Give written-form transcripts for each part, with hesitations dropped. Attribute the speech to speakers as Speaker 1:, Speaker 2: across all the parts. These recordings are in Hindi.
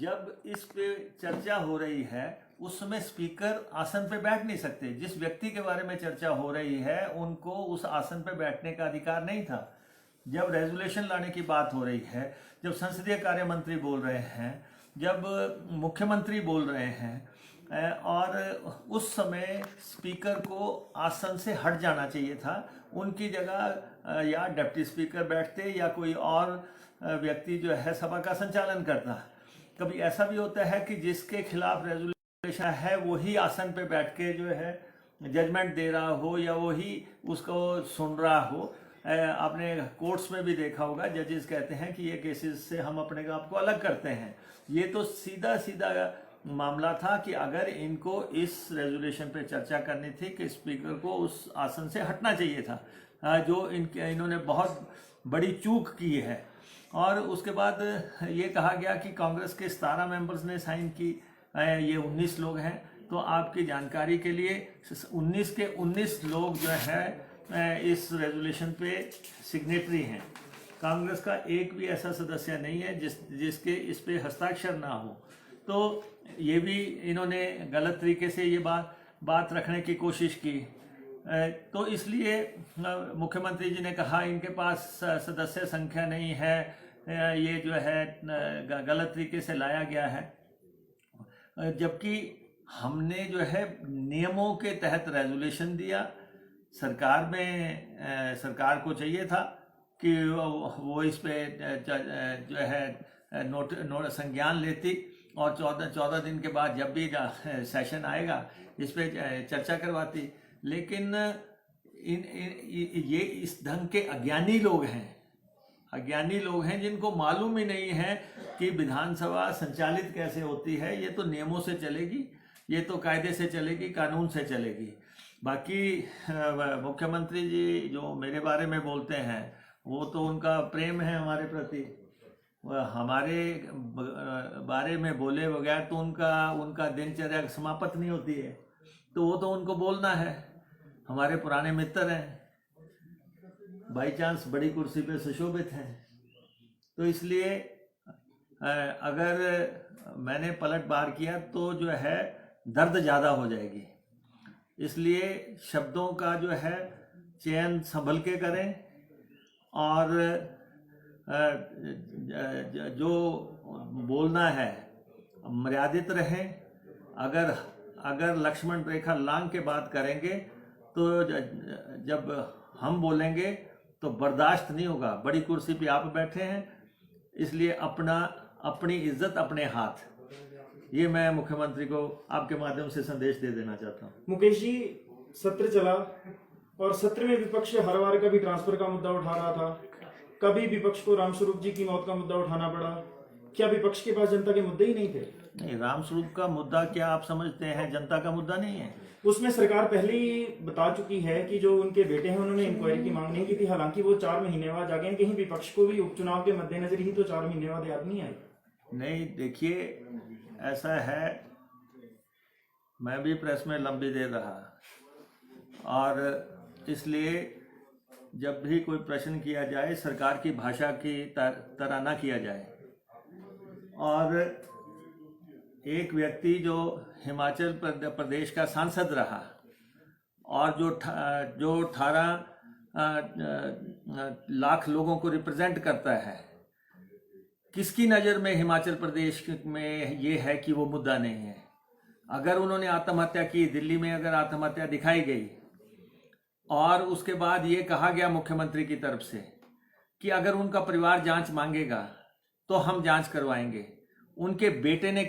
Speaker 1: जब इस पे चर्चा हो रही है उस समय स्पीकर आसन पे बैठ नहीं सकते। जिस व्यक्ति के बारे में चर्चा हो रही है उनको उस आसन पे बैठने का अधिकार नहीं था। जब रेजोल्यूशन लाने की बात हो रही है, जब संसदीय कार्य मंत्री बोल रहे हैं, जब मुख्यमंत्री बोल रहे हैं, और उस समय स्पीकर को आसन से हट जाना चाहिए था। उनकी जगह या डिप्टी स्पीकर बैठते या कोई और व्यक्ति जो है सभा का संचालन करता। कभी ऐसा भी होता है कि जिसके खिलाफ रेजोल्यूशन है वही आसन पे बैठ के जो है जजमेंट दे रहा हो या वही उसको सुन रहा हो। आपने कोर्ट्स में भी देखा होगा, जजेस कहते हैं कि ये केसेस से हम अपने आप को अलग करते हैं। ये तो सीधा सीधा मामला था कि अगर इनको इस रेजोल्यूशन पे चर्चा करनी थी कि स्पीकर को उस आसन से हटना चाहिए था, जो इन्होंने बहुत बड़ी चूक की है। और उसके बाद ये कहा गया कि कांग्रेस के 17 मेंबर्स ने साइन की, ये 19 लोग हैं। तो आपकी जानकारी के लिए 19 के 19 लोग जो है इस रेजोल्यूशन पे सिग्नेटरी हैं। कांग्रेस का एक भी ऐसा सदस्य नहीं है जिसके इस पे हस्ताक्षर ना हो। तो ये भी इन्होंने गलत तरीके से ये बात रखने की कोशिश की। तो इसलिए मुख्यमंत्री जी ने कहा इनके पास सदस्य संख्या नहीं है, ये जो है गलत तरीके से लाया गया है। जबकि हमने जो है नियमों के तहत रेजोल्यूशन दिया। सरकार को चाहिए था कि वो इस पे जो है नोट संज्ञान लेती और 14 दिन के बाद जब भी सेशन आएगा इस पे चर्चा करवाती। लेकिन ये इस ढंग के अज्ञानी लोग हैं जिनको मालूम ही नहीं है कि विधानसभा संचालित कैसे होती है। ये तो नियमों से चलेगी, ये तो कायदे से चलेगी, कानून से चलेगी। बाकी मुख्यमंत्री जी जो मेरे बारे में बोलते हैं वो तो उनका प्रेम है हमारे प्रति। हमारे बारे में बोले बगैर तो उनका दिनचर्या समाप्त नहीं होती है। तो वो तो उनको बोलना है। हमारे पुराने मित्र हैं, बाई चांस बड़ी कुर्सी पे सुशोभित हैं। तो इसलिए अगर मैंने पलटवार किया तो जो है दर्द ज़्यादा हो जाएगी। इसलिए शब्दों का जो है चयन संभल के करें और जो बोलना है मर्यादित रहें। अगर लक्ष्मण रेखा लांघ के बात करेंगे तो जब हम बोलेंगे तो बर्दाश्त नहीं होगा। बड़ी कुर्सी पे आप बैठे हैं, इसलिए अपनी इज्जत अपने हाथ। ये मैं मुख्यमंत्री को आपके माध्यम से संदेश दे देना चाहता हूँ।
Speaker 2: मुकेश जी, सत्र चला और सत्र में विपक्ष हर बार कभी ट्रांसफर का मुद्दा उठा रहा था, कभी विपक्ष को रामस्वरूप जी की मौत का मुद्दा उठाना पड़ा। क्या विपक्ष के पास जनता के मुद्दे ही नहीं थे?
Speaker 1: नहीं, रामस्वरूप का मुद्दा क्या आप समझते हैं जनता का मुद्दा नहीं है?
Speaker 2: उसमें सरकार पहले ही बता चुकी है कि जो उनके बेटे हैं उन्होंने इंक्वायरी की मांग नहीं की थी। हालांकि वो 4 महीने बाद आ गए। कहीं विपक्ष को भी उपचुनाव के मद्देनजर ही तो 4 महीने बाद याद नहीं आई?
Speaker 1: नहीं, देखिए ऐसा है, मैं भी प्रेस में लंबी देर रहा और इसलिए जब भी कोई प्रश्न किया जाए सरकार की भाषा की तरह ना किया जाए। और एक व्यक्ति जो हिमाचल प्रदेश का सांसद रहा और जो 18 लाख लोगों को रिप्रेजेंट करता है, किसकी नज़र में हिमाचल प्रदेश में ये है कि वो मुद्दा नहीं है? अगर उन्होंने आत्महत्या की, दिल्ली में अगर आत्महत्या दिखाई गई और उसके बाद ये कहा गया मुख्यमंत्री की तरफ से कि अगर उनका परिवार जांच मांगेगा तो हम जांच करवाएंगे। उनके बेटे ने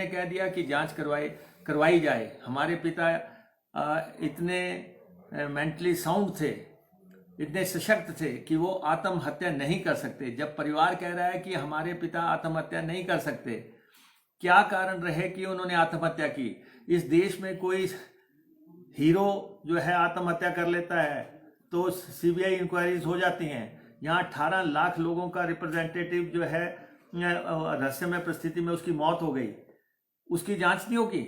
Speaker 1: कह दिया कि जांच करवाई जाए। हमारे पिता इतने मेंटली साउंड थे, इतने सशक्त थे कि वो आत्महत्या नहीं कर सकते। जब परिवार कह रहा है कि हमारे पिता आत्महत्या नहीं कर सकते, क्या कारण रहे कि उन्होंने आत्महत्या की? इस देश में कोई हीरो जो है आत्महत्या कर लेता है तो सीबीआई इंक्वायरीज हो जाती हैं। यहाँ 18 लाख लोगों का रिप्रेजेंटेटिव जो है रहस्यमय परिस्थिति में उसकी मौत हो गई, उसकी जांच नहीं होगी?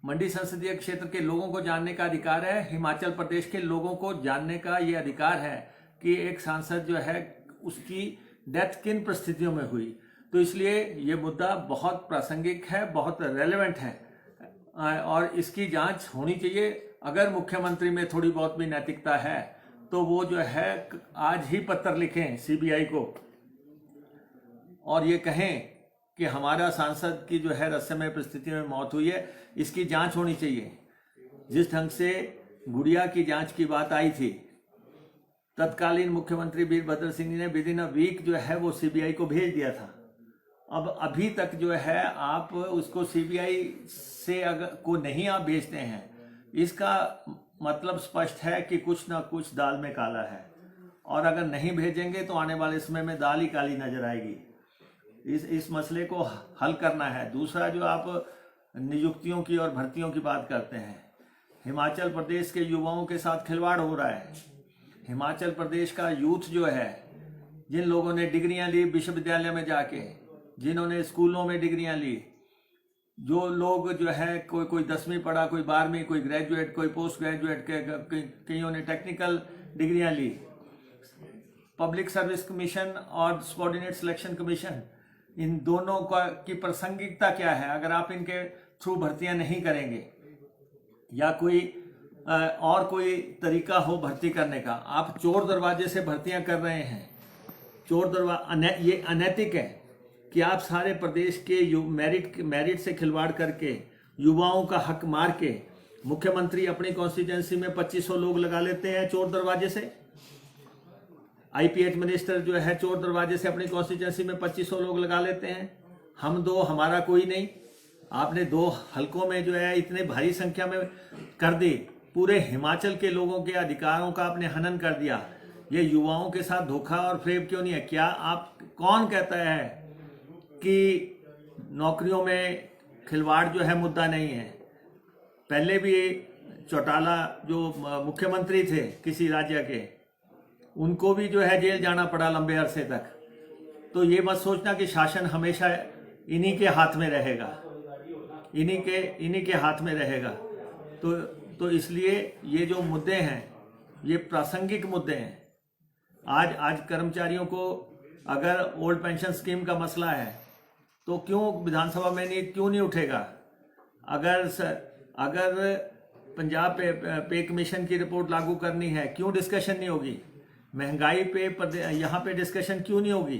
Speaker 1: मंडी संसदीय क्षेत्र के लोगों को जानने का अधिकार है, हिमाचल प्रदेश के लोगों को जानने का ये अधिकार है कि एक सांसद जो है उसकी डेथ किन परिस्थितियों में हुई। तो इसलिए ये मुद्दा बहुत प्रासंगिक है, बहुत रेलेवेंट है और इसकी जांच होनी चाहिए। अगर मुख्यमंत्री में थोड़ी बहुत भी नैतिकता है तो वो जो है आज ही पत्र लिखें सीबीआई को और ये कहें कि हमारा सांसद की जो है रहस्यमय परिस्थिति में मौत हुई है, इसकी जांच होनी चाहिए। जिस ढंग से गुड़िया की जांच की बात आई थी, तत्कालीन मुख्यमंत्री वीरभद्र सिंह ने विद इन अ वीक जो है वो सीबीआई को भेज दिया था। अब अभी तक जो है आप उसको सीबीआई से अगर को नहीं आप भेजते हैं, इसका मतलब स्पष्ट है कि कुछ ना कुछ दाल में काला है और अगर नहीं भेजेंगे तो आने वाले समय में दाल ही काली नजर आएगी। इस मसले को हल करना है। दूसरा, जो आप नियुक्तियों की और भर्तियों की बात करते हैं, हिमाचल प्रदेश के युवाओं के साथ खिलवाड़ हो रहा है। हिमाचल प्रदेश का यूथ जो है, जिन लोगों ने डिग्रियां ली विश्वविद्यालय में जाके, जिन्होंने स्कूलों में डिग्रियां ली, जो लोग जो है कोई 10वीं पढ़ा, कोई 12वीं, कोई ग्रेजुएट, कोई पोस्ट ग्रेजुएट, कईयों ने टेक्निकल डिग्रियां ली। पब्लिक सर्विस कमीशन और सबऑर्डिनेट सिलेक्शन कमीशन, इन दोनों की प्रासंगिकता क्या है? अगर आप इनके थ्रू भर्तियां नहीं करेंगे या कोई और कोई तरीका हो भर्ती करने का, आप चोर दरवाजे से भर्तियां कर रहे हैं। चोर दरवाजा ये अनैतिक है कि आप सारे प्रदेश के मेरिट से खिलवाड़ करके युवाओं का हक मार के मुख्यमंत्री अपनी कॉन्स्टिट्यूंसी में 2500 लोग लगा लेते हैं चोर दरवाजे से। आईपीएच मिनिस्टर जो है चोर दरवाजे से अपनी कॉन्स्टिट्यूंसी में 2500 लोग लगा लेते हैं। हम दो, हमारा कोई नहीं। आपने 2 हलकों में जो है इतने भारी संख्या में कर दी। पूरे हिमाचल के लोगों के अधिकारों का आपने हनन कर दिया। ये युवाओं के साथ धोखा और फ्रेब क्यों नहीं है? क्या आप, कौन कहता है कि नौकरियों में खिलवाड़ जो है मुद्दा नहीं है? पहले भी चौटाला जो मुख्यमंत्री थे किसी राज्य के, उनको भी जो है जेल जाना पड़ा लंबे अरसे तक। तो ये मत सोचना कि शासन हमेशा इन्हीं के हाथ में रहेगा, इन्हीं के हाथ में रहेगा। तो इसलिए ये जो मुद्दे हैं ये प्रासंगिक मुद्दे हैं। आज कर्मचारियों को अगर ओल्ड पेंशन स्कीम का मसला है तो क्यों विधानसभा में क्यों नहीं उठेगा? अगर पंजाब पे कमीशन की रिपोर्ट लागू करनी है, क्यों डिस्कशन नहीं होगी? महंगाई पे यहाँ पे डिस्कशन क्यों नहीं होगी?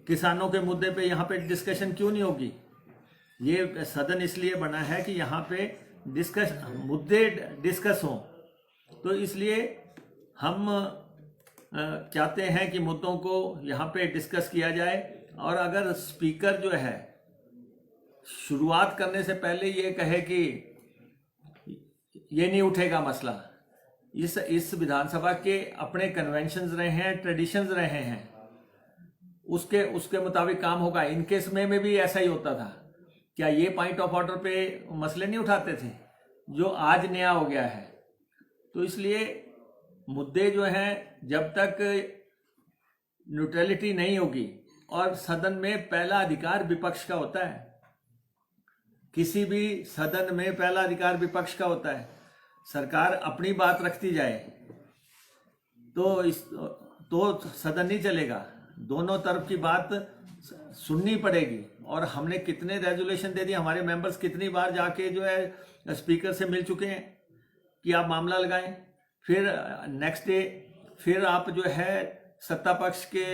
Speaker 1: किसानों के मुद्दे पे यहाँ पे डिस्कशन क्यों नहीं होगी? ये सदन इसलिए बना है कि यहाँ पे मुद्दे डिस्कस हों। तो इसलिए हम चाहते हैं कि मुद्दों को यहाँ पे डिस्कस किया जाए। और अगर स्पीकर जो है शुरुआत करने से पहले ये कहे कि ये नहीं उठेगा मसला, इस विधानसभा के अपने कन्वेंशंस रहे हैं, ट्रेडिशंस रहे हैं, उसके मुताबिक काम होगा। इनके समय में भी ऐसा ही होता था। क्या ये पॉइंट ऑफ ऑर्डर पे मसले नहीं उठाते थे, जो आज नया हो गया है? तो इसलिए मुद्दे जो हैं, जब तक न्यूट्रलिटी नहीं होगी, और सदन में पहला अधिकार विपक्ष का होता है, किसी भी सदन में पहला अधिकार विपक्ष का होता है। सरकार अपनी बात रखती जाए तो सदन नहीं चलेगा, दोनों तरफ की बात सुननी पड़ेगी। और हमने कितने रेजोल्यूशन दे दिए, हमारे मेंबर्स कितनी बार जाके जो है स्पीकर से मिल चुके हैं कि आप मामला लगाएं। फिर नेक्स्ट डे फिर आप जो है सत्ता पक्ष के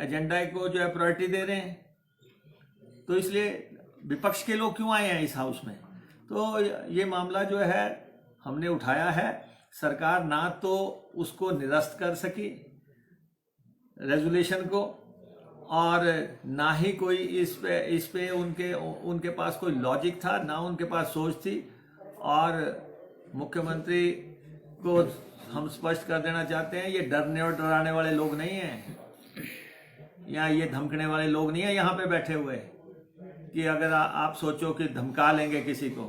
Speaker 1: एजेंडा को जो है प्रायोरिटी दे रहे हैं। तो इसलिए विपक्ष के लोग क्यों आए हैं इस हाउस में? तो ये मामला जो है हमने उठाया है। सरकार ना तो उसको निरस्त कर सकी रेजोल्यूशन को, और ना ही कोई इस पे उनके पास कोई लॉजिक था, ना उनके पास सोच थी। और मुख्यमंत्री को हम स्पष्ट कर देना चाहते हैं, ये डरने और डराने वाले लोग नहीं हैं, या ये धमकने वाले लोग नहीं हैं यहाँ पे बैठे हुए कि अगर आप सोचो कि धमका लेंगे किसी को।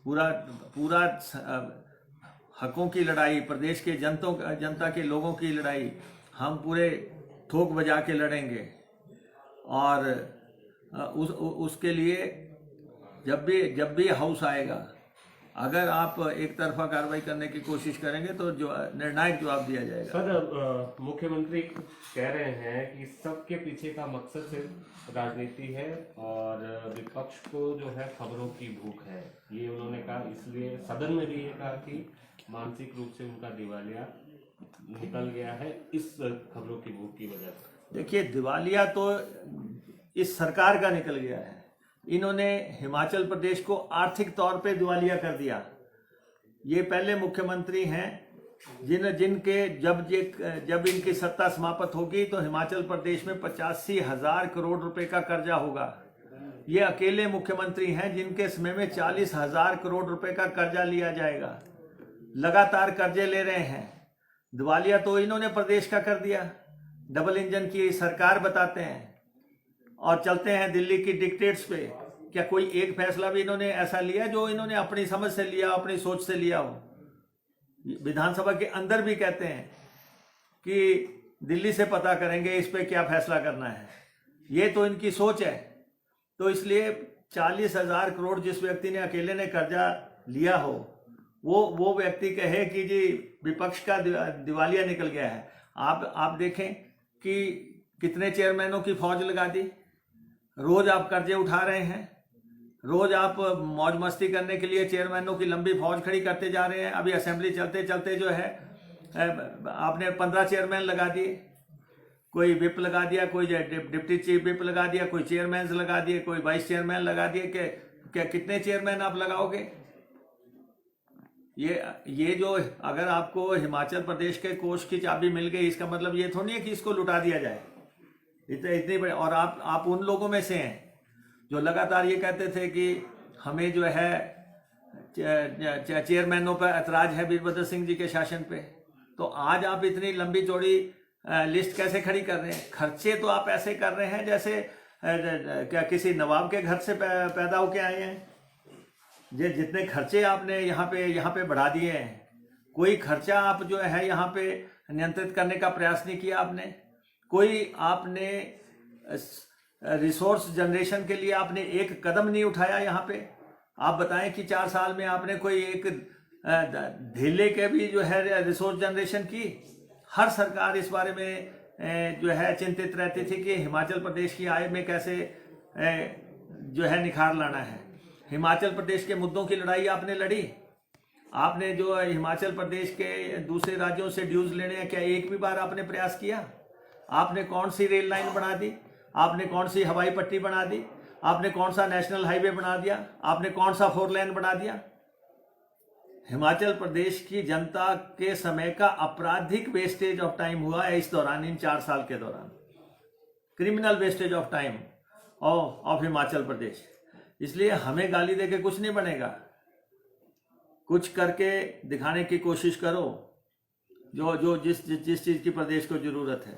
Speaker 1: पूरा हकों की लड़ाई, प्रदेश के जनता के लोगों की लड़ाई हम पूरे ठोक बजा के लड़ेंगे। और उसके लिए जब भी हाउस आएगा, अगर आप एक तरफा कार्रवाई करने की कोशिश करेंगे तो जो निर्णायक जवाब दिया जाएगा।
Speaker 3: सर, मुख्यमंत्री कह रहे हैं कि सबके पीछे का मकसद सिर्फ राजनीति है और विपक्ष को जो है खबरों की भूख है, ये उन्होंने कहा। इसलिए सदन में भी ये कहा कि मानसिक रूप से उनका दिवालिया निकल गया है इस खबरों की भूख की वजह से।
Speaker 1: देखिए, दिवालिया तो इस सरकार का निकल गया है। इन्होंने हिमाचल प्रदेश को आर्थिक तौर पे दिवालिया कर दिया। ये पहले मुख्यमंत्री हैं जिनके जब इनकी सत्ता समाप्त होगी तो हिमाचल प्रदेश में 85,000 करोड़ रुपए का कर्जा होगा। ये अकेले मुख्यमंत्री हैं जिनके समय में 40,000 करोड़ रुपए का कर्जा लिया जाएगा। लगातार कर्जे ले रहे हैं। दिवालिया तो इन्होंने प्रदेश का कर दिया। डबल इंजन की सरकार बताते हैं और चलते हैं दिल्ली की डिक्टेट्स पे। क्या कोई एक फैसला भी इन्होंने ऐसा लिया जो इन्होंने अपनी समझ से लिया, अपनी सोच से लिया हो? विधानसभा के अंदर भी कहते हैं कि दिल्ली से पता करेंगे इस पे क्या फैसला करना है। ये तो इनकी सोच है। तो इसलिए 40,000 करोड़ जिस व्यक्ति ने अकेले ने कर्जा लिया हो, वो व्यक्ति कहे कि जी विपक्ष का दिवालिया निकल गया है। आप देखें कि कितने चेयरमैनों की फौज लगा दी। रोज आप कर्जे उठा रहे हैं, रोज आप मौज मस्ती करने के लिए चेयरमैनों की लंबी फौज खड़ी करते जा रहे हैं। अभी असेंबली चलते चलते जो है आपने 15 चेयरमैन लगा दिए। कोई विप लगा दिया, कोई डिप्टी चीफ विप लगा दिया, कोई चेयरमैन लगा दिए, कोई वाइस चेयरमैन लगा दिए। क्या कितने चेयरमैन आप लगाओगे? ये जो अगर आपको हिमाचल प्रदेश के कोष की चाबी मिल गई, इसका मतलब ये थोड़ी है कि इसको लुटा दिया जाए। इतनी बड़ी, और आप उन लोगों में से हैं जो लगातार ये कहते थे कि हमें जो है चेयरमैनों पर ऐतराज है वीरभद्र सिंह जी के शासन पे। तो आज आप इतनी लंबी चौड़ी लिस्ट कैसे खड़ी कर रहे हैं? खर्चे तो आप ऐसे कर रहे हैं जैसे क्या किसी नवाब के घर से पैदा होके आए हैं। जितने खर्चे आपने यहाँ पे बढ़ा दिए हैं, कोई खर्चा आप जो है यहाँ पे नियंत्रित करने का प्रयास नहीं किया आपने। कोई आपने रिसोर्स जनरेशन के लिए आपने एक कदम नहीं उठाया यहाँ पे। आप बताएं कि 4 साल में आपने कोई एक ढीले के भी जो है रिसोर्स जनरेशन की? हर सरकार इस बारे में जो है चिंतित रहती थी कि हिमाचल प्रदेश की आय में कैसे जो है निखार लाना है। हिमाचल प्रदेश के मुद्दों की लड़ाई आपने लड़ी। आपने जो हिमाचल प्रदेश के दूसरे राज्यों से ड्यूज लेने हैं, क्या एक भी बार आपने प्रयास किया? आपने कौन सी रेल लाइन बना दी? आपने कौन सी हवाई पट्टी बना दी? आपने कौन सा नेशनल हाईवे बना दिया? आपने कौन सा 4 लेन बना दिया? हिमाचल प्रदेश की जनता के समय का आपराधिक वेस्टेज ऑफ टाइम हुआ है इस दौरान, इन 4 साल के दौरान। Criminal wastage of time of Himachal Pradesh. इसलिए हमें गाली देके कुछ नहीं बनेगा। कुछ करके दिखाने की कोशिश करो जो जिस चीज की प्रदेश को जरूरत है।